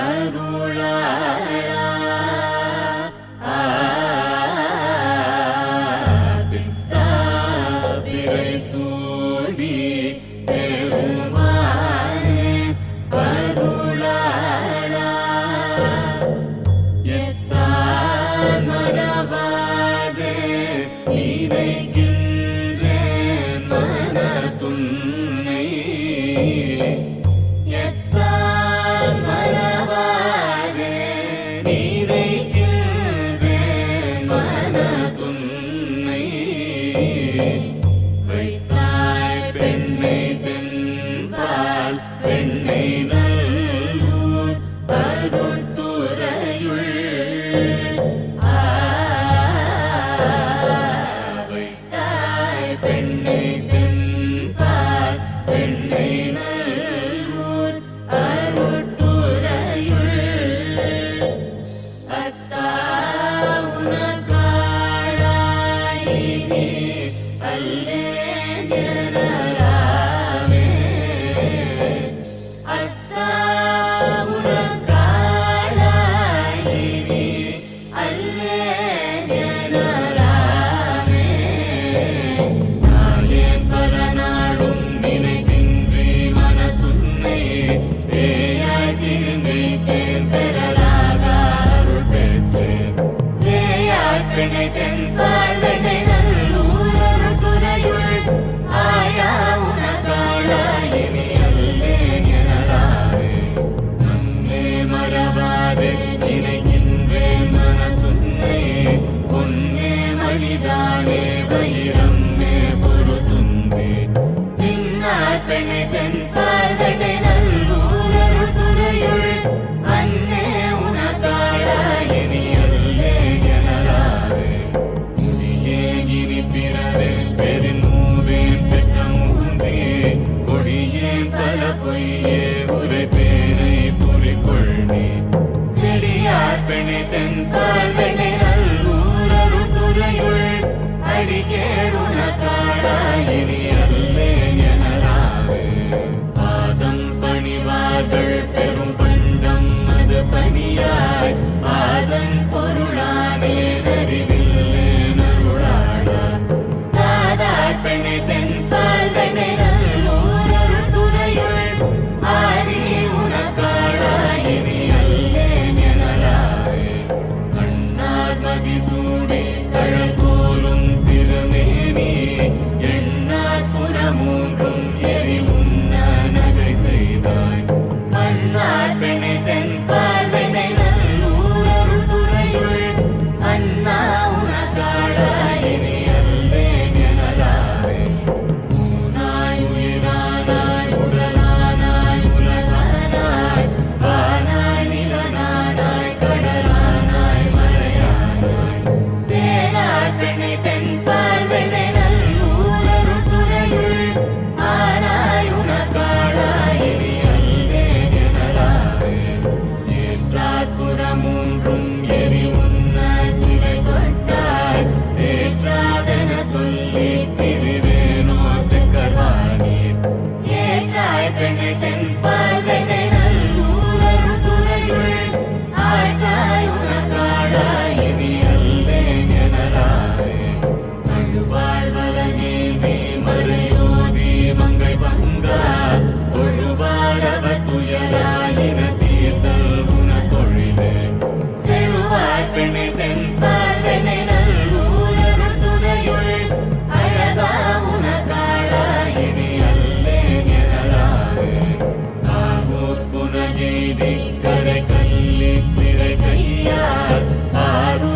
அருளாளா பிறை சூடி பெருமானே அருளாளா எத்தார் மறவாதே இறைகின்றேன் மனதுன்னை எத்தார் மறவாதே இறைகின்றேன் மனதுன்னை வைத்தாய் பெண்ணை தென்பால் பெண்ணை நல்லூர் அருட்துறையுள் வைத்தாய் பெண்ணை தென்பால் பெண்ணை நல்லூர் அருட்துறையுள் அத்தா உனக்காளாயினி அல்லேன் எனலாமே அத்தா உனக்காளாயினி அல்லேன் எனலாமே நாயேன் பல நாளும் நினைக்கின்றி மனதுன்னை ஏயாய் திருந்தை தேன் பெறலாக அருள் பெற்றேன் ஏயாய் பிணை தென்பால் வெண்ணை நல்லூர் அருட்துறையுள் ஆயா உனக்காளாயினி அல்லேன் எனலாமே அன்னே மறவாதே நினைக்கின்றேன் மனதுன்னை பொன்னே மலிதானே வைரம்மே பொருதும்பே தின்னார் பெண்ணை தென்பால் வெண்ணை நல்லூர் அருட்துறையுள் அன்னே உனக்காளாயினி அல்லேன் எனலாமே முடியே இனி பிறவே பெருநூவேன் பெற்ற மூந்தே கொடியே பல பொய்யே உரைப்பேனை புரிகொள்னே செடியார் பெண்ணை தென்பால் வெண்ணை நல்லூர் அருட்துறையுள் அடிக்கேள் உனக்காளாயினி அல்லேன் எனலாமே பாதம் பணிவார்கள் பெரும் பண்டம் அது பணியாய் பாதம் பொருளானே அறிவில்லேன் அருளாளா தாதார் பெண்ணை தென்பால் வெண்ணை நல்லூர் அருட்துறையுள் ஆதி உனக்காளாயினி அல்லேன் எனலாமே கண்ணார் மதிசூடி கழகூரும் திருமேனி எண்ணார் புறமூன்றும் எரி உண்ண நகை செய்தாய் மன்னார் பெண்ணை தென்பால் வெண்ணை நல்லூர் அருட்துறையுள் அண்ணா உனக்காளாயினி அல்லேன் எனலாமே ஊனாய் உயிரானாய் உடலானாய் உலகானாய் வானாய் நிலனானாய் கடலானாய் மலையானாய் தேனார் பெண்ணை தென்பால் வெண்ணை நல்லூர் அருட்துறையுள் ஆனாய் உனக்காளாயினி அல்லேன் எனலாமே ஏற்றார் புறமூன்றும் எரி உண்ண சிலை தொட்டாய் தேற்றாதென சொல்லி திரிவேனோ செக்கர்வானீர் ஏற்றாய் பெண்ணை தென்பால் வெண்ணை நல்லூர் அருட்துறையுள் ஆற்றாய் உனக்காளாயினி அல்லேன் எனலாமே அழுவாள் வலநீதி மறையோதி மங்கை பங்கா தொழுவாரவ துயராயின தீர்த்தல் உனதொழிலே செழுவாய் பெண்ணை தென்பால் வெண்ணை நல்லூர் அருட்துறையுள் அழகா உனக்காளாயினி அல்லேன் எனலாமே ஆகூர் புனகெய்தி கரை கல்லி திரை கையார் ஆரூர்